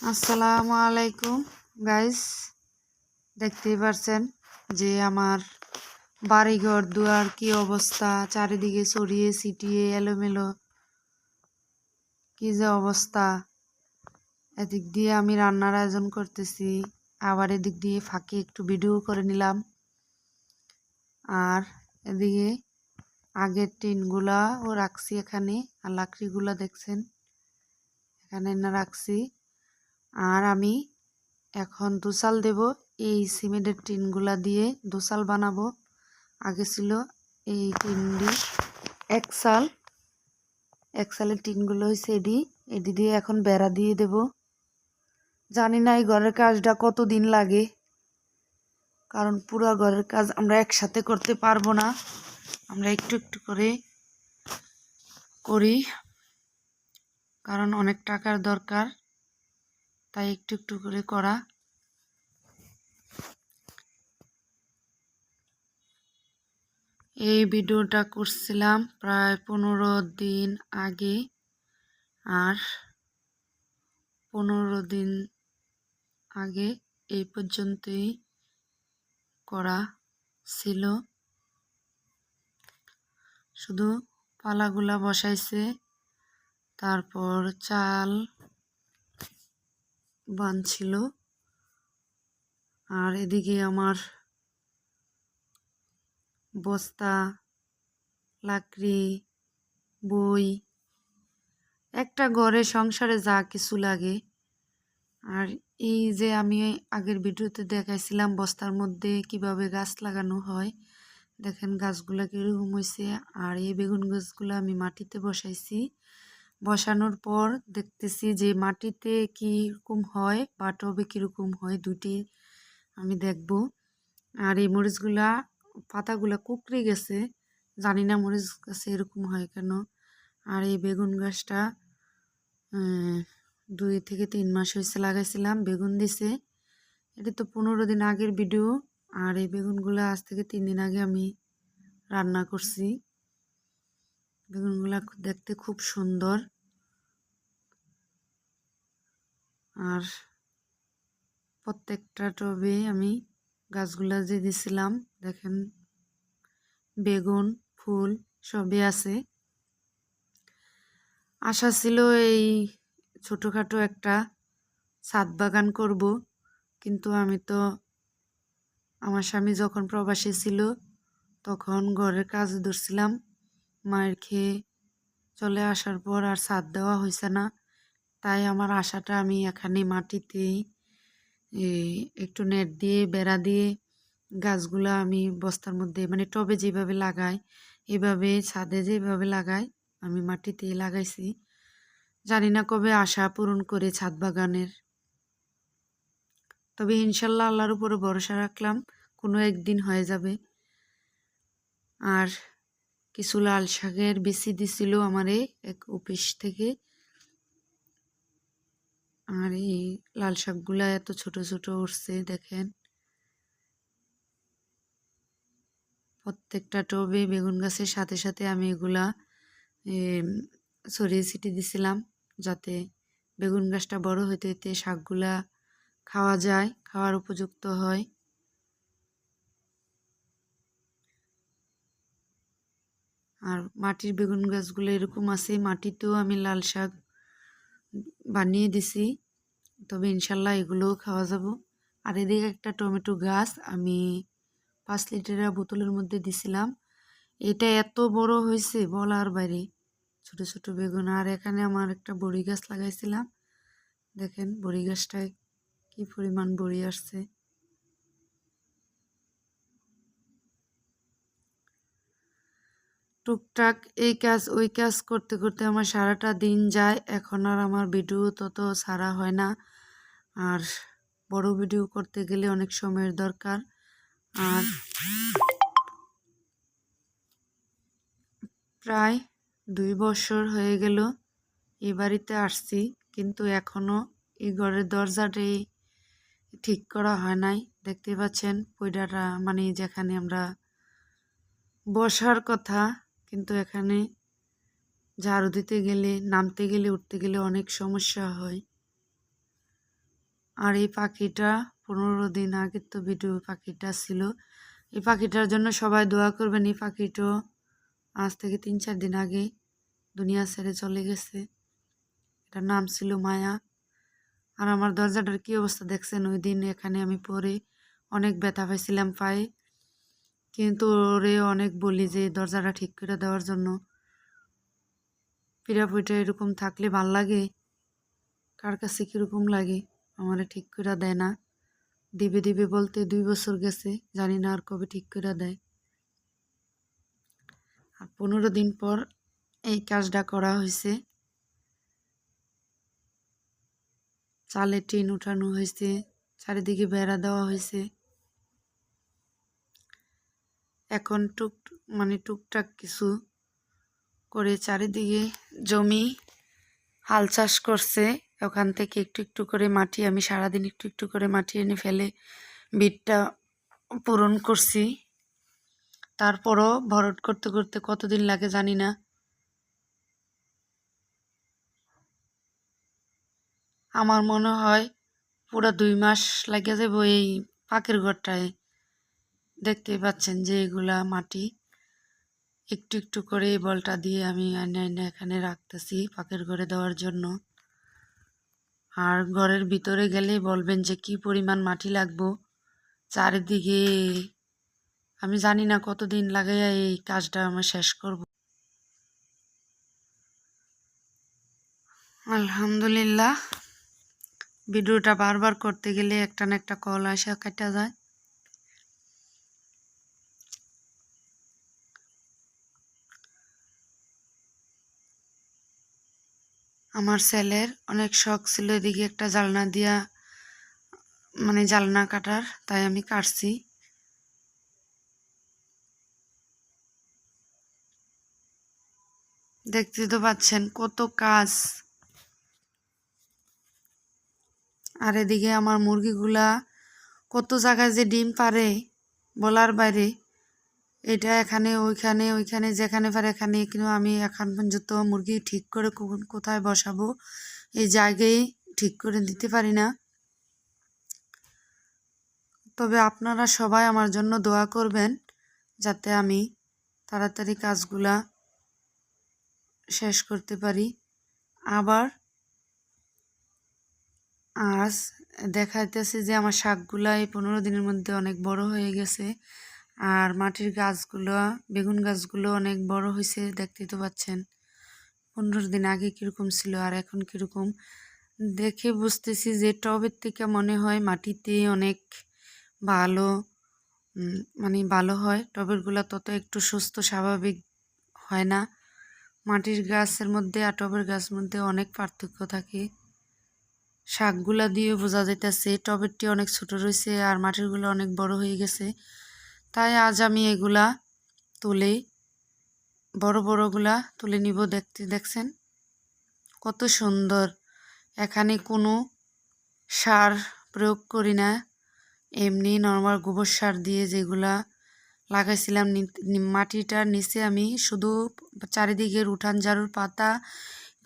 আসসালামু আলাইকুম গাইস, দেখতেই পারছেন যে আমার বাড়িঘর দুয়ার কি অবস্থা, চারিদিকে ছড়িয়ে ছিটিয়ে এলোমেলো কি যে অবস্থা। এদিক দিয়ে আমি রান্নার আয়োজন করতেছি, আবার এদিক দিয়ে ফাঁকে একটু ভিডিও করে নিলাম। আর এদিকে আগের টিনগুলাও রাখছি এখানে, আর লাকড়িগুলা দেখছেন এখানে না রাখছি। আর আমি এখন দোসাল দেব, এই সিমেন্টের টিনগুলা দিয়ে দোসাল বানাবো। আগে ছিল এই টিনটি এক সালের টিনগুলো হয়েছে এডি দিয়ে এখন বেড়া দিয়ে দেব। জানি না এই ঘরের কাজটা কতদিন লাগে, কারণ পুরো ঘরের কাজ আমরা একসাথে করতে পারবো না, আমরা একটু একটু করে করি, কারণ অনেক টাকার দরকার, তাই একটু একটু করে করা। এই ভিডিওটা করছিলাম প্রায় 15 দিন আগে, আর 15 দিন আগে এই পর্যন্তই করা ছিল। শুধু পালাগুলা বসাইছে, তারপর চাল বানছিল। আর এদিকে আমার বস্তা, লাকড়ি, বই, একটা ঘরে সংসারে যা কিছু লাগে। আর এই যে আমি আগের ভিডিওতে দেখাইছিলাম বস্তার মধ্যে কিভাবে গাছ লাগানো হয়, দেখেন গাছগুলা কিরকম হয়েছে। আর এই বেগুন গাছগুলো আমি মাটিতে বসাইছি, বসানোর পর দেখতেছি যে মাটিতে কীরকম হয় বা টবে কীরকম হয়, দুটি আমি দেখব। আর এই মরিচগুলা পাতাগুলা কুকড়ে গেছে, জানি না মরিচ গাছে এরকম হয় কেন। আর এই বেগুন গাছটা 2 থেকে 3 মাস হয়েছে লাগাইছিলাম, বেগুন দিছে। এটা তো 15 দিন আগের ভিডিও। আর এই বেগুনগুলো আজ থেকে 3 দিন আগে আমি রান্না করছি। বেগুনগুলা দেখতে খুব সুন্দর। আর প্রত্যেকটা টবে আমি গাছগুলা যে দিছিলাম, দেখেন বেগুন ফুল সবই আছে। আশা ছিল এই ছোটোখাটো একটা ছাদ বাগান করব, কিন্তু আমি তো আমার স্বামী যখন প্রবাসী ছিল তখন ঘরের কাজ ধরছিলাম, মায়ের খেয়ে চলে আসার পর আর ছাদ দেওয়া হয়েছে না। তাই আমার আশাটা আমি এখানে মাটিতেই একটু নেট দিয়ে বেড়া দিয়ে গাছগুলা আমি বস্তার মধ্যে, মানে টবে যেভাবে লাগাই এভাবে ছাদে যেভাবে লাগাই আমি মাটিতেই লাগাইছি। জানি না কবে আশা পূরণ করে ছাদ বাগানের, তবে ইনশাল্লাহ আল্লাহর উপরে ভরসা রাখলাম কোনো একদিন হয়ে যাবে। আর কিছু লাল শাকের বিচি দিছিল আমারে এক অফিস থেকে। আর এই লাল শাকগুলা এত ছোট ছোট উঠছে দেখেন। প্রত্যেকটা টবে বেগুন গাছের সাথে সাথে আমি এগুলা ছড়িয়ে ছিটিয়ে দিছিলাম, যাতে বেগুন গাছটা বড় হইতে হইতে শাকগুলা খাওয়া যায়, খাওয়ার উপযুক্ত হয়। আর মাটির বেগুন গাছগুলো এরকম আছে, মাটিতেও আমি লাল শাক বানিয়ে দিছি, তবে ইনশাল্লাহ এগুলোও খাওয়া যাব। আর এদিকে একটা টমেটো গাছ আমি 5 লিটারের বোতলের মধ্যে দিছিলাম, এটা এত বড় হয়েছে বলার বাইরে, ছোট ছোট বেগুন। আর এখানে আমার একটা বড়ি গাছ লাগাইছিলাম, দেখেন বড়ি গাছটায় কি পরিমাণ বড়ি আসছে। টুকটাক এই কাজ ওই কাজ করতে করতে আমার সারাটা দিন যায়, এখন আর আমার ভিডিও তত ছাড়া হয় না। আর বড় ভিডিও করতে গেলে অনেক সময়ের দরকার। আর প্রায় 2 বছর হয়ে গেল এই বাড়িতে আসছি, কিন্তু এখনো এই ঘরের দরজাটাই ঠিক করা হয় নাই। দেখতে পাচ্ছেন পয়ডাটা, মানে যেখানে আমরা বসার কথা, কিন্তু এখানে ঝাড়ু দিতে গেলে, নামতে গেলে, উঠতে গেলে অনেক সমস্যা হয়। আর এই পাখিটা 15 দিন আগে তো ভিডিও পাখিটা ছিল। এই পাখিটার জন্য সবাই দোয়া করবেন। এই পাখিটা আজ থেকে 3-4 দিন আগে দুনিয়া ছেড়ে চলে গেছে। এটার নাম ছিল মায়া। আর আমার দরজাটার কি অবস্থা দেখছেন? ওই দিন এখানে আমি পরে অনেক ব্যথা পাইছিলাম পায়ে, কিন্তু ওরে অনেক বলি যে দরজাটা ঠিক করে দেওয়ার জন্য। পিরাপিটা এরকম থাকলে ভাল লাগে? কার কাছে কীরকম লাগে? আমারে ঠিক করে দেয় না। দিবে দিবে বলতে 2 বছর গেছে, জানি না আর কবে ঠিক করে দেয়। আর 15 দিন পর এই কাজটা করা হয়েছে। চালে টিন উঠানো হয়েছে, চারিদিকে বেড়া দেওয়া হয়েছে। এখন টুকটাক কিছু করে চারিদিকে জমি হাল চাষ করছে। ওখান থেকে একটু একটু করে মাটি, আমি সারাদিন একটু একটু করে মাটি এনে ফেলে ভিতটা পূরণ করছি। তারপরও ভরট করতে করতে কতদিন লাগে জানি না। আমার মনে হয় পুরো 2 মাস লাগে যাবো এই পাখির ঘরটায়। দেখতেই পাচ্ছেন যে এগুলা মাটি একটু একটু করে এই বলটা দিয়ে আমি এনে এখানে রাখতেছি পাখির ঘরে দেওয়ার জন্য। আর ঘরের ভিতরে গেলে বলবেন যে কি পরিমাণ মাটি লাগবো। চারিদিকে আমি জানি না কতদিন লাগে এই কাজটা আমি শেষ করব। আলহামদুলিল্লাহ, ভিডিওটা বারবার করতে গেলে একটা না একটা কল আসা কাটা যায়। আমার ছেলের অনেক শখ ছিল এদিকে একটা জালনা দিয়া, জালনা কাটার, তাই আমি কাটছি। দেখতে তো পাচ্ছেন কত কাজ। আর এদিকে আমার মুরগিগুলা কত জায়গায় যে ডিম পারে বলার বাইরে। এটা এখানে ওইখানে ওইখানে যেখানে পারে এখানে, কিন্তু আমি এখন পর্যন্ত মুরগি ঠিক করে কোথায় বসাবো এই জায়গায় ঠিক করে দিতে পারি না। তবে আপনারা সবাই আমার জন্য দোয়া করবেন যাতে আমি তাড়াতাড়ি কাজগুলা শেষ করতে পারি। আবার আজ দেখাইতেছে যে আমার শাকগুলা এই 15 দিনের মধ্যে অনেক বড় হয়ে গেছে। আর মাটির গাছগুলো, বেগুন গাছগুলো অনেক বড় হয়েছে, দেখতেই তো পাচ্ছেন। 15 দিন আগে কীরকম ছিল আর এখন কীরকম দেখে বুঝতেছি যে টবের থেকে মনে হয় মাটিতে অনেক ভালো, ভালো হয়। টবেরগুলো তত একটু সুস্থ স্বাভাবিক হয় না। মাটির গাছের মধ্যে আর টবের গাছের মধ্যে অনেক পার্থক্য থাকে। শাকগুলা দিয়ে বোঝা যাইতেছে টবেরটি অনেক ছোট রয়েছে আর মাটিরগুলো অনেক বড় হয়ে গেছে। তাই আজ আমি এগুলা তুলে বড় বড়গুলা তুলে নিব। দেখছেন কত সুন্দর। এখানে কোনো সার প্রয়োগ করি না, এমনি নর্মাল গোবর সার দিয়ে যেগুলা লাগাইছিলাম। মাটিটার নিচে আমি শুধু চারিদিকের উঠান ঝাড়ুর পাতা,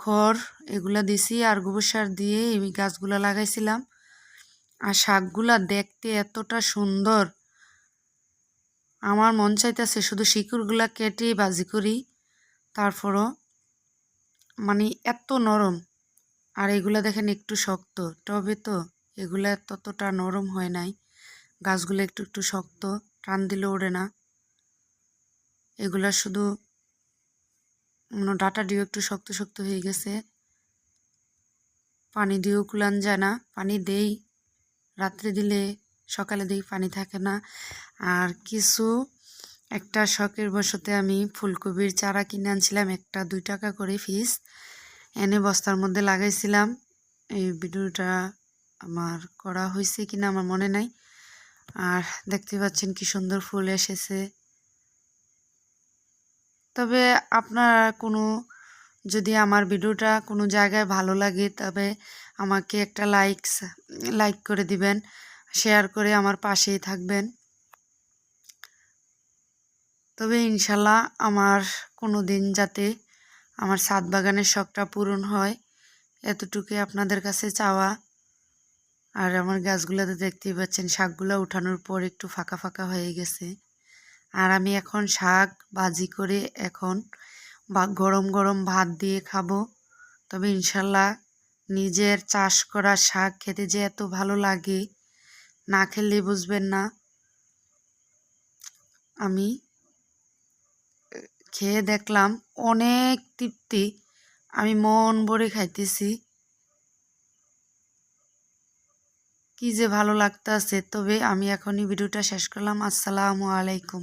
খড় এগুলা দিছি আর গোবর সার দিয়ে আমি গাছগুলা লাগাইছিলাম। আর শাকগুলা দেখতে এতটা সুন্দর, আমার মন চাইতেছে শুধু শিকড়গুলা কেটে ভাজি করি। তারপরও এত নরম। আর এগুলা দেখেন একটু শক্ত, টবে তো এগুলা ততটা নরম হয় নাই। গাছগুলো একটু একটু শক্ত, টান দিলে ওড়ে না। এগুলা শুধু ডাটা দিয়েও একটু শক্ত শক্ত হয়ে গেছে। পানি দিয়েও কুলান যায় না। পানি দেই, রাত্রে দিলে সকালে দিই পানি থাকে না। আর একটা শখের বশতে আমি ফুলকপির চারা কিনে আনছিলাম, একটা 2 টাকা করে পিস, এনে বস্তার মধ্যে লাগাইছিলাম। এই ভিডিওটা আমার করা হয়েছে কিনা আমার মনে নাই। আর দেখতে পাচ্ছেন কি সুন্দর ফুল এসেছে। তবে আপনারা যদি আমার ভিডিওটা কোনো জায়গায় ভালো লাগে তবে আমাকে একটা লাইক করে দিবেন, শেয়ার করে আমার পাশেই থাকবেন। তবে ইনশাল্লাহ আমার কোনো দিন যাতে আমার ছাদ বাগানের শখটা পূরণ হয়, এতটুকুই আপনাদের কাছে চাওয়া। আর আমার গাছগুলোতে দেখতেই পাচ্ছেন শাকগুলো উঠানোর পর একটু ফাঁকা ফাঁকা হয়ে গেছে। আর আমি এখন শাক ভাজি করে এখন গরম গরম ভাত দিয়ে খাবো। তবে ইনশাল্লাহ নিজের চাষ করা শাক খেতে যে এত ভালো লাগে না খেলে বুঝবেন না। আমি খেয়ে দেখলাম অনেক তৃপ্তি, আমি মন ভরে খাইতেছি, কি যে ভালো লাগতেছে। তবে আমি এখনই ভিডিওটা শেষ করলাম। আসসালামু আলাইকুম।